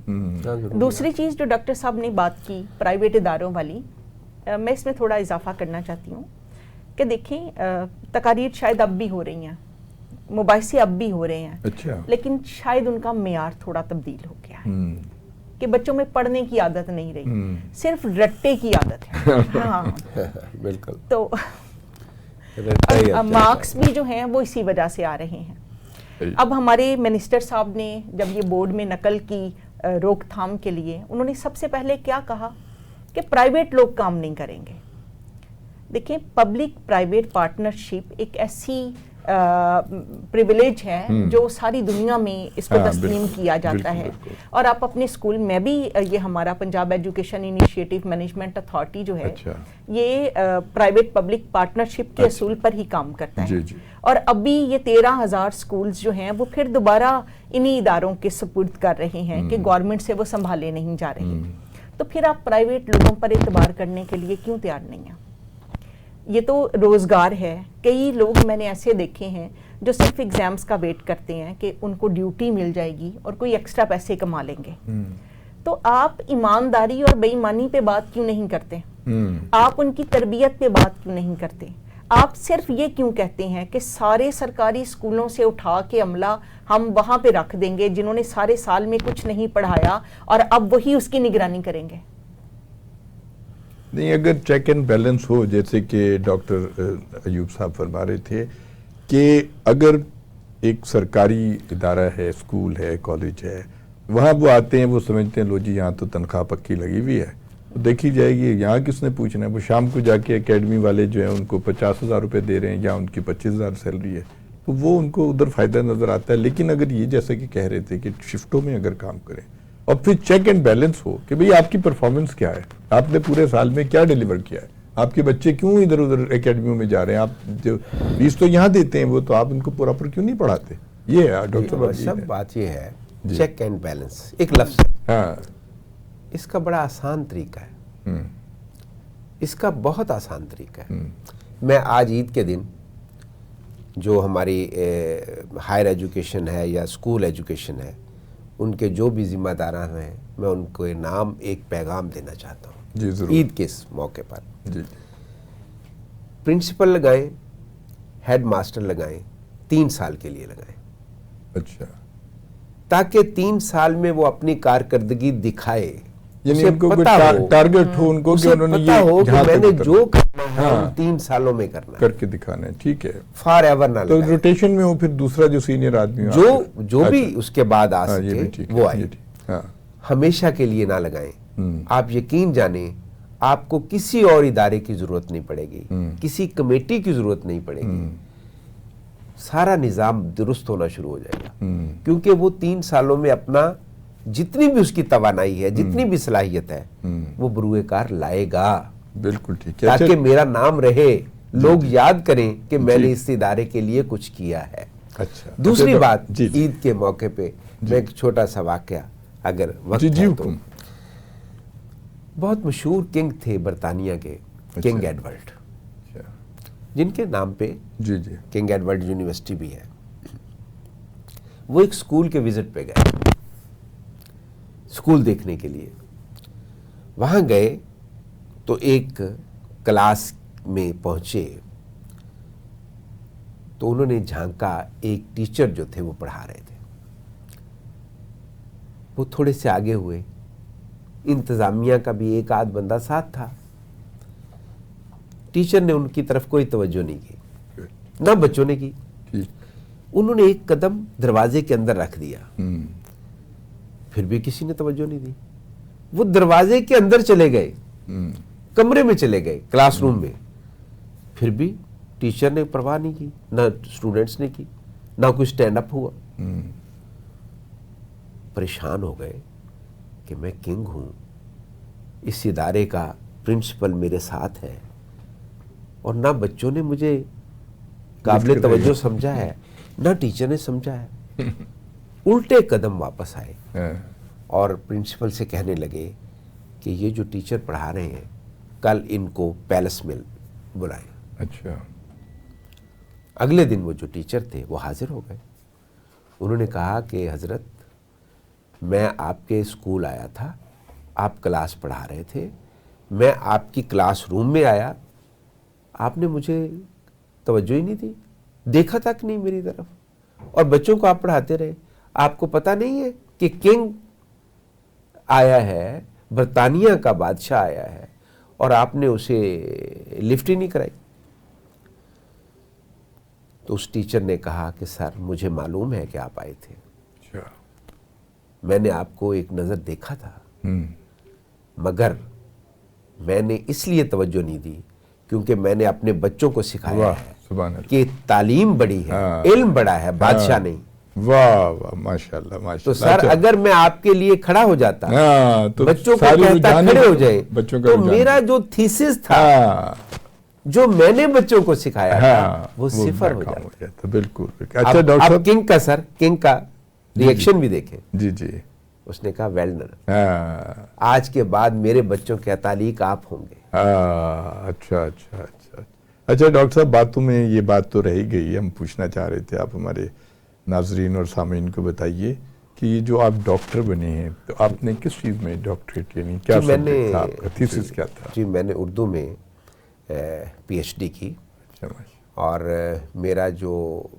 B: دوسری چیز جو ڈاکٹر صاحب نے بات کی پرائیویٹ اداروں والی، میں اس میں تھوڑا اضافہ کرنا چاہتی ہوں کہ دیکھیں تقاریر شاید اب بھی ہو رہی ہیں، مباحثے اب بھی ہو رہے ہیں،
A: اچھا،
B: لیکن شاید ان کا معیار تھوڑا تبدیل ہو گیا ہے کہ بچوں میں پڑھنے کی عادت نہیں رہی، صرف رٹے کی عادت ہے. ہاں
C: بالکل.
B: تو مارکس بھی جو ہیں وہ اسی وجہ سے آ رہے ہیں. اب ہمارے منسٹر صاحب نے جب یہ بورڈ میں نقل کی روک تھام کے لیے، انہوں نے سب سے پہلے کیا کہا کہ پرائیویٹ لوگ کام نہیں کریں گے. دیکھیں پبلک پرائیویٹ پارٹنرشپ ایک ایسی پریویلیج ہے جو ساری دنیا میں اس کو تسلیم کیا جاتا ہے. اور آپ اپنے اسکول میں بھی، یہ ہمارا Punjab education initiative management authority جو ہے یہ پرائیویٹ پبلک پارٹنرشپ کے اصول پر ہی کام کرتا ہے. اور ابھی یہ 13,000 سکولز جو ہیں وہ پھر دوبارہ انہی اداروں کے سپرد کر رہے ہیں کہ گورنمنٹ سے وہ سنبھالے نہیں جا رہے. تو پھر آپ پرائیویٹ لوگوں پر اعتبار کرنے کے لیے کیوں تیار نہیں ہیں؟ یہ تو روزگار ہے. کئی لوگ میں نے ایسے دیکھے ہیں جو صرف ایگزامز کا ویٹ کرتے ہیں کہ ان کو ڈیوٹی مل جائے گی اور کوئی ایکسٹرا پیسے کما لیں گے. تو آپ ایمانداری اور بے ایمانی پہ بات کیوں نہیں کرتے؟ آپ ان کی تربیت پہ بات کیوں نہیں کرتے؟ آپ صرف یہ کیوں کہتے ہیں کہ سارے سرکاری اسکولوں سے اٹھا کے عملہ ہم وہاں پہ رکھ دیں گے جنہوں نے سارے سال میں کچھ نہیں پڑھایا اور اب وہی اس کی نگرانی کریں گے؟
A: نہیں، اگر چیک اینڈ بیلنس ہو، جیسے کہ ڈاکٹر ایوب صاحب فرما رہے تھے کہ اگر ایک سرکاری ادارہ ہے، اسکول ہے، کالج ہے، وہاں وہ آتے ہیں، وہ سمجھتے ہیں لو جی یہاں تو تنخواہ پکی لگی ہوئی ہے، دیکھی جائے گی، یہاں کس نے پوچھنا ہے. وہ شام کو جا کے اکیڈمی والے جو ہیں ان کو 50,000 روپے دے رہے ہیں یا ان کی 25,000 سیلری ہے، تو وہ ان کو ادھر فائدہ نظر آتا ہے. لیکن اگر یہ جیسے کہ کہہ رہے تھے کہ شفٹوں میں اگر کام کریں اور پھر چیک اینڈ بیلنس ہو کہ بھئی آپ کی پرفارمنس کیا ہے، آپ نے پورے سال میں کیا ڈیلیور کیا ہے، آپ کے بچے کیوں ادھر ادھر اکیڈمیوں میں جا رہے ہیں، آپ جو فیس تو یہاں دیتے ہیں وہ تو آپ ان کو پراپر کیوں نہیں پڑھاتے. یہ ہے ڈاکٹر
C: صاحب بات یہ ہے چیک اینڈ بیلنس ایک لفظ ہے، اس کا بڑا آسان طریقہ ہے، اس کا بہت آسان طریقہ ہے. میں آج عید کے دن جو ہماری ہائر ایجوکیشن ہے یا اسکول ایجوکیشن ہے، ان کے جو بھی ذمہ داران ہیں، میں ان کو نام ایک پیغام دینا چاہتا ہوں
A: جی ضرور.
C: عید کے اس موقع پر.
A: جی
C: پرنسپل لگائیں، ہیڈ ماسٹر لگائیں، 3 سال کے لیے لگائیں،
A: اچھا.
C: تاکہ 3 سال میں وہ اپنی کارکردگی دکھائے،
A: یعنی
C: اسے
A: ان کو
C: پتہ ہو،
A: ٹارگٹ ہو ان کو کہ
C: اسے
A: انہوں نے
C: پتہ ہو
A: یہ
C: کہ
A: جہاں
C: میں
A: تک
C: نے
A: اترنا
C: جو کرنا ہے
A: ہاں.
C: ان 3 سالوں میں کرنا ہے،
A: کر کے دکھانا ہے. ٹھیک ہے.
C: فار ایور نہ
A: تو
C: لگائیں.
A: روٹیشن میں وہ پھر دوسرا جو سینئر آدمی ہو
C: جو بھی اس کے بعد آ
A: یہ بھی
C: سکے
A: ٹھیک
C: وہ
A: ہے.
C: آئے.
A: یہ ٹھیک. ہاں
C: ہمیشہ کے لیے نہ لگائیں. آپ یقین جانیں آپ کو کسی اور ادارے کی ضرورت نہیں پڑے گی، کسی کمیٹی کی ضرورت نہیں پڑے گی. سارا نظام درست ہونا شروع ہو جائے گا، کیونکہ وہ 3 سالوں میں اپنا جتنی بھی اس کی توانائی ہے، جتنی بھی صلاحیت ہے، وہ بروئے کار لائے گا.
A: بالکل ٹھیک ہے.
C: تاکہ میرا نام رہے، لوگ یاد کریں کہ میں نے اس ادارے کے لیے کچھ کیا ہے.
A: اچھا.
C: دوسری بات،
A: جی جی
C: عید کے موقع پہ میں ایک چھوٹا سا واقعہ اگر وقت
A: جی
C: ہے تو.
A: حکم.
C: بہت مشہور کنگ تھے برطانیہ کے، کنگ ایڈورڈ، جن کے نام پہ
A: جی جی
C: کنگ ایڈورڈ یونیورسٹی بھی ہے. وہ ایک اسکول کے وزٹ پہ گئے، اسکول دیکھنے کے لیے. وہاں گئے تو ایک کلاس میں پہنچے تو انہوں نے جھانکا، ایک ٹیچر جو تھے وہ پڑھا رہے تھے. وہ تھوڑے سے آگے ہوئے، انتظامیہ کا بھی ایک آدھ بندہ ساتھ تھا. ٹیچر نے ان کی طرف کوئی توجہ نہیں کی، نہ بچوں نے کی. انہوں نے ایک قدم دروازے کے اندر رکھ دیا، پھر بھی کسی نے توجہ نہیں دی. وہ دروازے کے اندر چلے گئے، کمرے میں چلے گئے، کلاس روم میں، پھر بھی ٹیچر نے پرواہ نہیں کی، نہ اسٹوڈنٹس نے کی، نہ کوئی سٹینڈ اپ ہوا. پریشان ہو گئے کہ میں کنگ ہوں، اس ادارے کا پرنسپل میرے ساتھ ہے، اور نہ بچوں نے مجھے قابل توجہ سمجھا ہے، نہ ٹیچر نے سمجھا ہے. الٹے قدم واپس آئے اور پرنسپل سے کہنے لگے کہ یہ جو ٹیچر پڑھا رہے ہیں، کل ان کو پیلس میں بلائیں.
A: اچھا.
C: اگلے دن وہ جو ٹیچر تھے وہ حاضر ہو گئے. انہوں نے کہا کہ حضرت، میں آپ کے اسکول آیا تھا، آپ کلاس پڑھا رہے تھے، میں آپ کی کلاس روم میں آیا، آپ نے مجھے توجہ ہی نہیں دی، دیکھا تک نہیں میری طرف، اور بچوں کو آپ پڑھاتے رہے. آپ کو پتہ نہیں ہے کہ کنگ آیا ہے، برطانیہ کا بادشاہ آیا ہے، اور آپ نے اسے لفٹ ہی نہیں کرائی. تو اس ٹیچر نے کہا کہ سر، مجھے معلوم ہے کہ آپ آئے تھے، میں نے آپ کو ایک نظر دیکھا تھا، مگر میں نے اس لیے توجہ نہیں دی کیونکہ میں نے اپنے بچوں کو سکھایا ہے کہ تعلیم بڑی ہے، علم بڑا ہے، بادشاہ نہیں.
A: واہ واہ، ماشاءاللہ ماشاءاللہ.
C: تو سر اگر میں آپ کے لیے کھڑا ہو جاتا،
A: تو
C: بچوں کو کہتا کھڑے ہو جائے، تو میرا جو تھیسس تھا، جو میں نے بچوں کو سکھایا تھا، وہ صفر ہو جاتا.
A: بالکل. اچھا ڈاکٹر صاحب،
C: کنگ کا سر، کنگ کا ریئیکشن بھی دیکھیں.
A: جی جی.
C: اس نے کہا ویل ڈن، آج کے بعد میرے بچوں کے تعلیق آپ ہوں گے.
A: اچھا اچھا اچھا. اچھا ڈاکٹر صاحب، باتوں میں یہ بات تو رہی گئی، ہم پوچھنا چاہ رہے تھے، آپ ہمارے ناظرین اور سامعین کو بتائیے کہ یہ جو آپ ڈاکٹر بنے ہیں، تو آپ نے کس چیز میں ڈاکٹریٹ، یعنی کیا سبجیکٹ تھا آپ کا، تھیسس کیا تھا؟
C: جی میں نے اردو میں پی ایچ ڈی کی، اور میرا جو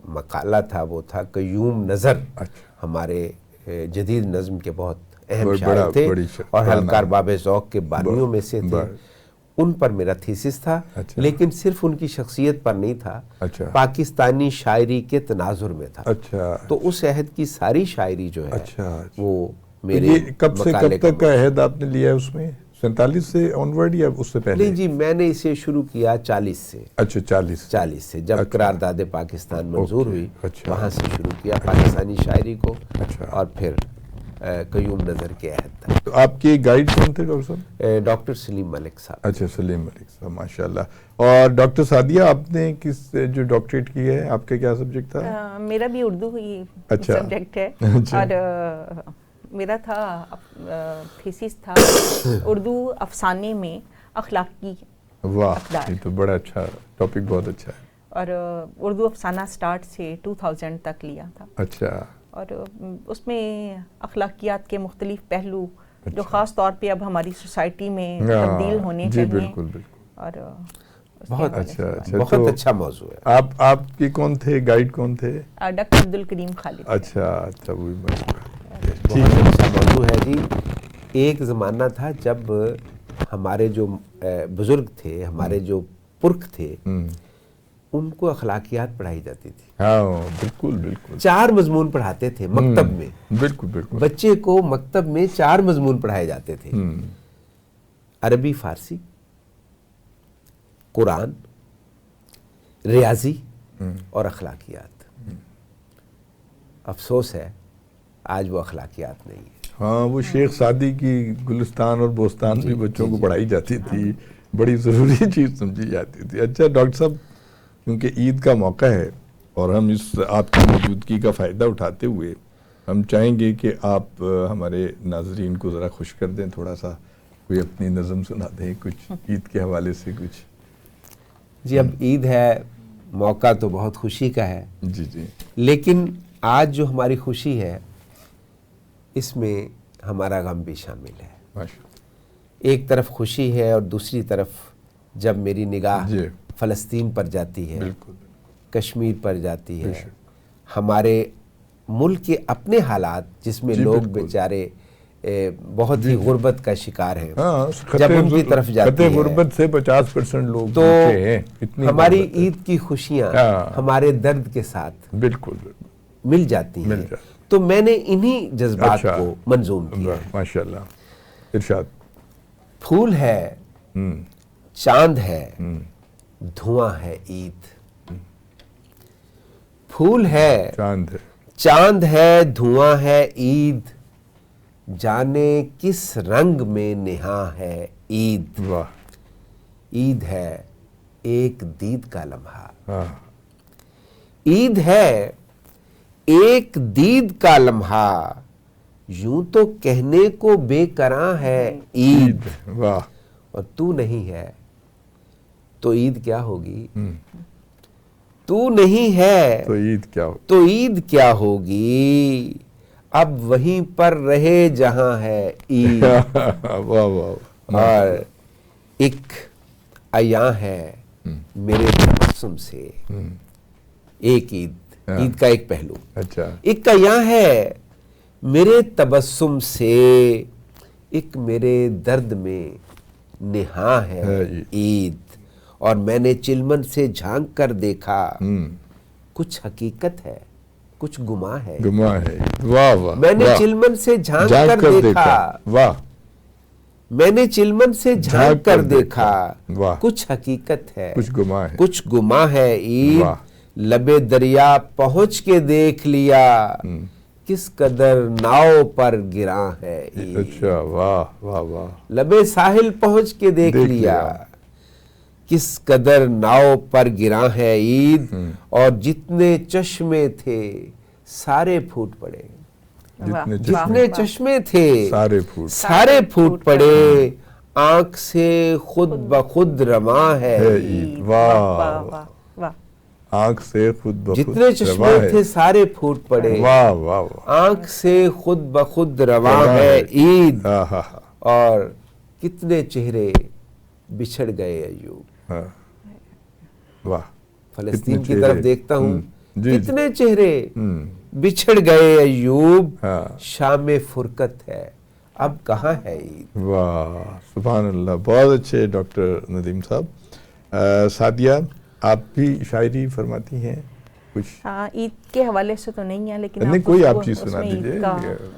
C: مقالہ تھا وہ تھا قیوم نظر. ہمارے جدید نظم کے بہت اہم شاعر تھے اور حلقہ ارباب ذوق کے بانیوں میں سے تھے. ان پر میرا تھیسس تھا، لیکن صرف ان کی شخصیت پر نہیں تھا، پاکستانی شاعری کے تناظر میں تھا. تو اس عہد کی ساری شاعری جو ہے وہ میرے
A: کب سے کب تک کا عہد آپ نے لیا ہے اس میں؟ 47 سے آنورڈ یا اس سے پہلے؟
C: نہیں جی، میں نے اسے شروع کیا 40 سے.
A: اچھا 40
C: سے جب قرارداد پاکستان منظور ہوئی، وہاں سے شروع کیا پاکستانی شاعری کو، اور پھر قیوم نظر کے عہد تک.
A: تو آپ کے گائیڈ کون تھے ڈاکٹر صاحب؟
C: ڈاکٹر سلیم ملک صاحب.
A: اچھا سلیم ملک صاحب، ماشاءاللہ. اور ڈاکٹر سعدیہ، آپ نے کس جو ڈاکٹریٹ کی ہے، آپ کا کیا سبجیکٹ تھا؟
B: میرا بھی اردو ہی سبجیکٹ ہے، اور میرا تھا تھیسس تھا اردو افسانے میں اخلاقی.
A: واہ، یہ تو بڑا اچھا ٹاپک، بہت اچھا ہے.
B: اور اردو افسانہ سٹارٹ سے 2000 تک لیا تھا.
A: اچھا.
B: اور اس میں اخلاقیات کے مختلف پہلو جو خاص طور پہ اب ہماری سوسائٹی میں تبدیل ہونے
A: جی
B: چاہیے.
A: بالکل بالکل.
B: اور
C: بہت
A: اچھا اچھا.
C: بہت اچھا موضوع ہے.
A: آپ کی کون تھے گائیڈ کون تھے؟
B: ڈاکٹر عبدالکریم خالد.
A: اچھا اچھا وہ
C: بہت اچھا موضوع ہے جی. ایک زمانہ تھا جب ہمارے جو بزرگ تھے، ہمارے جو پرکھ تھے، ان کو اخلاقیات پڑھائی جاتی تھی.
A: ہاں بالکل بالکل.
C: 4 مضمون پڑھاتے تھے مکتب میں.
A: بالکل بالکل.
C: بچے کو مکتب میں 4 مضمون پڑھائے جاتے تھے. عربی، فارسی، قرآن، ریاضی اور اخلاقیات. افسوس ہے آج وہ اخلاقیات نہیں ہے.
A: ہاں وہ شیخ سعدی کی گلستان اور بوستان بھی بچوں کو پڑھائی جاتی تھی، بڑی ضروری چیز سمجھی جاتی تھی. اچھا ڈاکٹر صاحب، کیونکہ عید کا موقع ہے اور ہم اس آپ کی موجودگی کا فائدہ اٹھاتے ہوئے ہم چاہیں گے کہ آپ ہمارے ناظرین کو ذرا خوش کر دیں، تھوڑا سا کوئی اپنی نظم سنا دیں کچھ عید کے حوالے سے کچھ.
C: جی اب عید ہے، موقع تو بہت خوشی کا ہے.
A: جی جی.
C: لیکن آج جو ہماری خوشی ہے اس میں ہمارا غم بھی شامل ہے.
A: ماشاء
C: ایک طرف خوشی ہے اور دوسری طرف جب میری نگاہ
A: جی
C: فلسطین پر جاتی ہے،
A: بالکل
C: کشمیر پر جاتی ہے،
A: بے شک.
C: ہمارے ملک کے اپنے حالات جس میں
A: جی
C: لوگ
A: بالکل.
C: بیچارے بہت ہی غربت کا شکار ہیں،
A: ہاں
C: جب ان کی طرف جاتی
A: خطے
C: ہے
A: غربت سے 50% لوگ
C: تو
A: پیچھے ہیں. اتنی
C: ہماری
A: غربت ہے.
C: عید کی خوشیاں
A: ہاں.
C: ہمارے درد کے ساتھ
A: بالکل بالکل.
C: مل جاتی
A: مل
C: ہیں.
A: جاتی.
C: تو میں نے انہی جذبات
A: اچھا.
C: کو منظوم کیا ہے.
A: ماشاء اللہ. ارشاد.
C: پھول ہے، چاند ہے، دھواں ہے عید. پھول ہے،
A: چاند ہے،
C: چاند ہے، دھواں ہے عید. جانے کس رنگ میں نہاں ہے عید.
A: واہ.
C: عید ہے ایک دید کا لمحہ.
A: ہاں.
C: عید ہے ایک دید کا لمحہ. یوں تو کہنے کو بے کراں ہے عید.
A: واہ.
C: اور تو نہیں ہے تو عید کیا ہوگی. تو نہیں ہے
A: تو عید کیا ہو.
C: تو عید کیا ہوگی. اب وہیں پر رہے جہاں ہے عید.
A: واہ واہ واہ.
C: اور ایک عیاں ہے میرے تبسم سے. ایک عید کا ایک پہلو.
A: اچھا.
C: ایک عیاں ہے میرے تبسم سے. ایک میرے درد میں نہاں ہے عید. اور میں نے چلمن سے جھانک کر دیکھا. کچھ حقیقت ہے، کچھ گماں ہے.
A: گماں ہے. واہ واہ.
C: میں نے چلمن سے جھانک کر دیکھا.
A: واہ.
C: میں نے چلمن سے جھانک کر دیکھا.
A: واہ.
C: کچھ حقیقت ہے،
A: کچھ گماں ہے.
C: کچھ گماں ہے عید.
A: واہ.
C: لبے دریا پہنچ کے دیکھ لیا. کس قدر ناؤ پر گراں ہے عید.
A: اچھا. واہ واہ واہ.
C: لبے ساحل پہنچ کے دیکھ لیا. کس قدر ناؤ پر گراں ہے عید. اور جتنے چشمے تھے سارے پھوٹ پڑے. جتنے چشمے تھے سارے پھوٹ پڑے. آنکھ سے خود بخود رواں ہے عید.
A: واہ. آنکھ سے خود بخود
C: جتنے چشمے تھے سارے پھوٹ پڑے.
A: واہ واہ واہ.
C: آنکھ سے خود بخود رواں ہے عید. اور کتنے چہرے بچھڑ گئے ایوب.
A: واہ.
C: فلسطین کی طرف دیکھتا ہوں، کتنے چہرے بچھڑ گئے ایوب. شام فرقت ہے اب کہاں ہے عید.
A: واہ. سبحان اللہ. بہت اچھے ڈاکٹر ندیم صاحب. سعدیہ، آپ بھی شاعری فرماتی ہیں کچھ؟
B: عید کے حوالے سے تو نہیں ہے، لیکن
A: نہیں کوئی آپ چیز سنا دیجئے،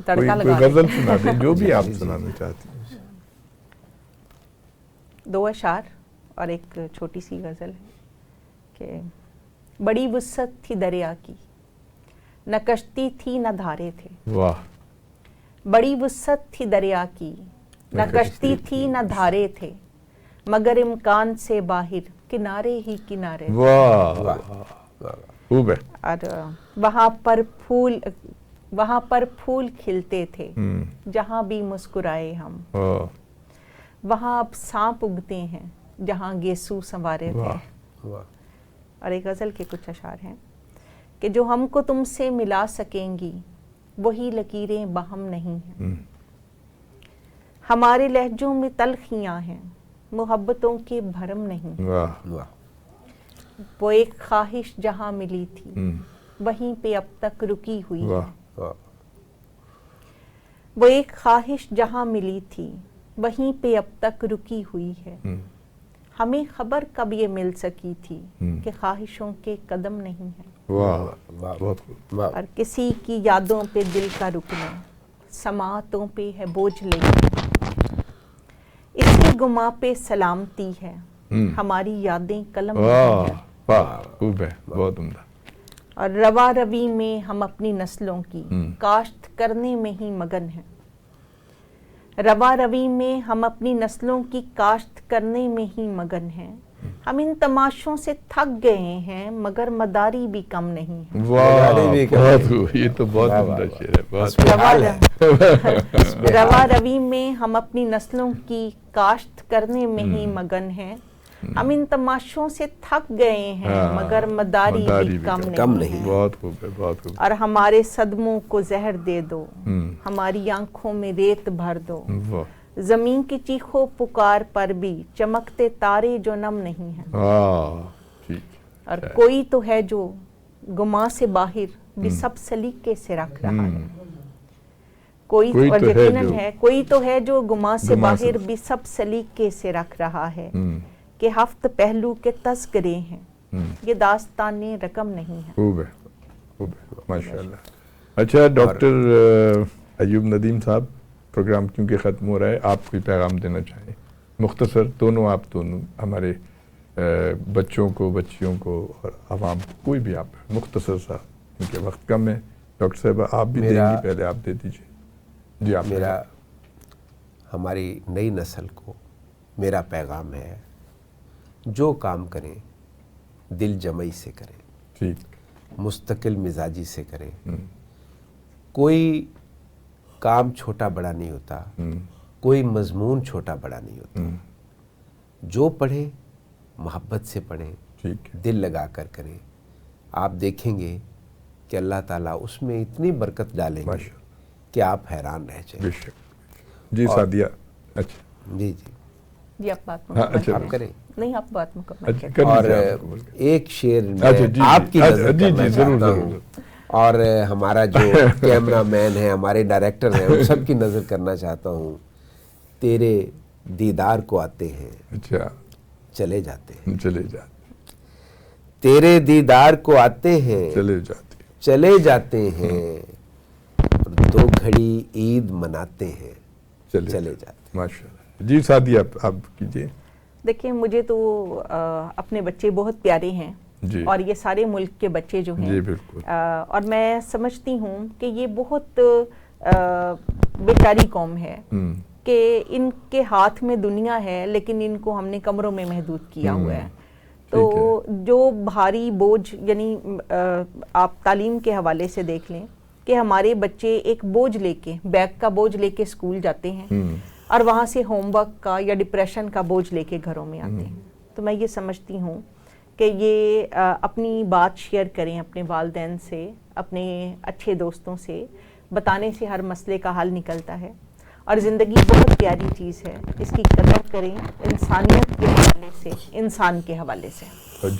A: کوئی غزل سنا دیں، جو بھی آپ سنانا چاہتی ہیں.
B: 2 اشعار اور ایک چھوٹی سی غزل ہے کہ بڑی وسعت تھی دریا کی، نہ کشتی تھی نہ دھارے تھے.
A: واہ.
B: بڑی وسعت تھی دریا کی، نہ کشتی تھی نہ دھارے تھے، مگر امکان سے باہر کنارے ہی کنارے.
A: واہ. خوب ہے.
B: اور وہاں پر پھول کھلتے تھے جہاں بھی مسکرائے ہم. وہاں اب سانپ اگتے ہیں جہاں گیسو سنوارے تھے. اور ایک غزل کے کچھ اشعار ہیں کہ جو ہم کو تم سے ملا سکیں گی وہی لکیریں باہم نہیں ہیں، ہمارے لہجوں میں تلخیاں ہیں محبتوں کے بھرم نہیں،
A: واہ
C: واہ
B: وہ ایک خواہش جہاں ملی تھی وہیں پہ اب تک رکی ہوئی ہے،
A: واہ
C: واہ
B: وہ ایک خواہش جہاں ملی تھی وہیں پہ اب تک رکی ہوئی ہے، ہمیں خبر کب یہ مل سکی تھی کہ خواہشوں کے قدم نہیں ہیں،
A: واہ
C: واہ
A: بہت خوب.
C: واہ
B: اور کسی کی یادوں پہ دل کا رکنا سماعتوں پہ ہے بوجھ لینا، اس کے گما پہ سلامتی ہے ہماری یادیں قلم نہیں
A: واہ
B: ہیں،
A: واہ خوب ہے، بہت عمدہ.
B: اور روا روی میں ہم اپنی نسلوں کی کاشت کرنے میں ہی مگن ہیں، روا روی میں ہم اپنی نسلوں کی کاشت کرنے میں ہی مگن ہیں، ہم ان تماشوں سے تھک گئے ہیں مگر مداری بھی کم نہیں ہے،
A: واہ
C: بھی
A: بہت خوب، یہ تو بہت عمدہ شعر ہے، بہت
B: روا روی میں ہم اپنی نسلوں کی کاشت کرنے میں ہی مگن ہیں، ہم ان تماشوں سے تھک گئے ہیں مگر مداری بھی کم نہیں ہے،
A: بہت خوب ہے، بہت خوب.
B: اور ہمارے صدموں کو زہر دے دو ہماری آنکھوں میں ریت بھر دو،
A: واہ
B: زمین کی چیخو پکار پر بھی چمکتے تارے جو نم نہیں ہیں،
A: واہ ٹھیک.
B: اور کوئی تو ہے جو گما سے باہر بھی سب سلیقے سے رکھ رہا ہے، کوئی اور
A: تو ہے
B: یقیناً
A: جو-
B: ہے کوئی تو ہے جو گما سے
A: گما سے-
B: باہر بھی سب سلیقے سے رکھ رہا ہے، کہ ہفت پہلو کے تذکرے ہیں یہ داستان رقم نہیں ہے.
A: خوب ہے، خوب ہے، ماشاء اللہ. اچھا ڈاکٹر ایوب ندیم صاحب، پروگرام کیونکہ ختم ہو رہا ہے، آپ کوئی پیغام دینا چاہیں مختصر، دونوں آپ دونوں ہمارے بچوں کو، بچیوں کو اور عوام کو، کوئی بھی آپ مختصر سا، کیونکہ وقت کم ہے. ڈاکٹر صاحب آپ بھی دیں گی، پہلے آپ دے دیجیے. جی آپ
C: میرا ہماری نئی نسل کو میرا پیغام ہے، جو کام کریں دل جمعی سے کریں،
A: ٹھیک.
C: مستقل مزاجی سے کریں، کوئی کام چھوٹا بڑا نہیں ہوتا، کوئی مضمون چھوٹا بڑا نہیں ہوتا، جو پڑھیں محبت سے پڑھیں،
A: ٹھیک ہے.
C: دل لگا کر کریں، آپ دیکھیں گے کہ اللہ تعالیٰ اس میں اتنی برکت ڈالیں گے
A: ماشاء
C: کہ آپ حیران رہ جائیں.
A: بے شک. جی سعدیہ. اچھا
C: جی جی
B: جی آپ بات
A: ہاں،
B: مکمل
A: اچھا.
C: آپ کریں.
B: نہیں آپ بات مکمل
A: اچھا
B: کریں.
A: کر
C: اور
A: لیجیے آپ کو.
C: ایک شعر
A: اچھا،
C: میں
A: جی،
C: آپ کی
A: جی.
C: نظر
A: جی،
C: کرنا
A: جی، ضرور،
C: چاہتا
A: ضرور.
C: ہوں، اور ہمارا جو کیمرہ مین ہے، ہمارے ڈائریکٹر ہیں، ان سب کی نظر کرنا چاہتا ہوں. تیرے دیدار کو آتے ہیں
A: اچھا
C: چلے جاتے ہیں،
A: چلے جاتے،
C: تیرے دیدار کو آتے ہیں
A: چلے جاتے.
C: چلے جاتے ہیں، دو گھڑی عید مناتے ہیں چلے جاتے ہیں.
A: ماشاء اللہ. جی سعدیہ آپ کیجیے.
B: دیکھیں مجھے تو اپنے بچے بہت پیارے ہیں،
A: جی.
B: اور یہ سارے ملک کے بچے جو ہیں،
A: جی بالکل.
B: اور میں سمجھتی ہوں کہ یہ بہت بیچاری قوم ہے کہ ان کے ہاتھ میں دنیا ہے لیکن ان کو ہم نے کمروں میں محدود کیا ہوا ہے. تو جو بھاری بوجھ، یعنی آپ تعلیم کے حوالے سے دیکھ لیں کہ ہمارے بچے ایک بوجھ لے کے، بیگ کا بوجھ لے کے اسکول جاتے ہیں اور وہاں سے ہوم ورک کا یا ڈپریشن کا بوجھ لے کے گھروں میں آتے ہیں. تو میں یہ سمجھتی ہوں کہ یہ اپنی بات شیئر کریں اپنے والدین سے، اپنے اچھے دوستوں سے، بتانے سے ہر مسئلے کا حل نکلتا ہے. اور زندگی بہت پیاری چیز ہے، اس کی قدر کریں انسانیت کے حوالے سے، انسان کے حوالے سے.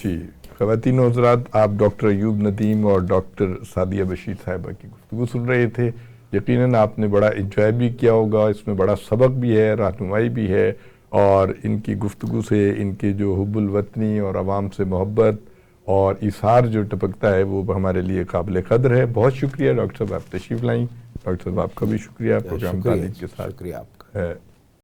A: جی خواتین و حضرات، آپ ڈاکٹر ایوب ندیم اور ڈاکٹر سعدیہ بشیر صاحبہ کی گفتگو سن رہے تھے. یقیناً آپ نے بڑا انجوائے بھی کیا ہوگا، اس میں بڑا سبق بھی ہے، رہنمائی بھی ہے، اور ان کی گفتگو سے ان کے جو حب الوطنی اور عوام سے محبت اور اثار جو ٹپکتا ہے وہ ہمارے لیے قابل قدر ہے. بہت شکریہ ڈاکٹر صاحب، آپ تشریف لائیں. ڈاکٹر صاحب آپ کا بھی شکریہ پروگرام تعلیم کے ساتھ.
C: شکریہ آپ کا.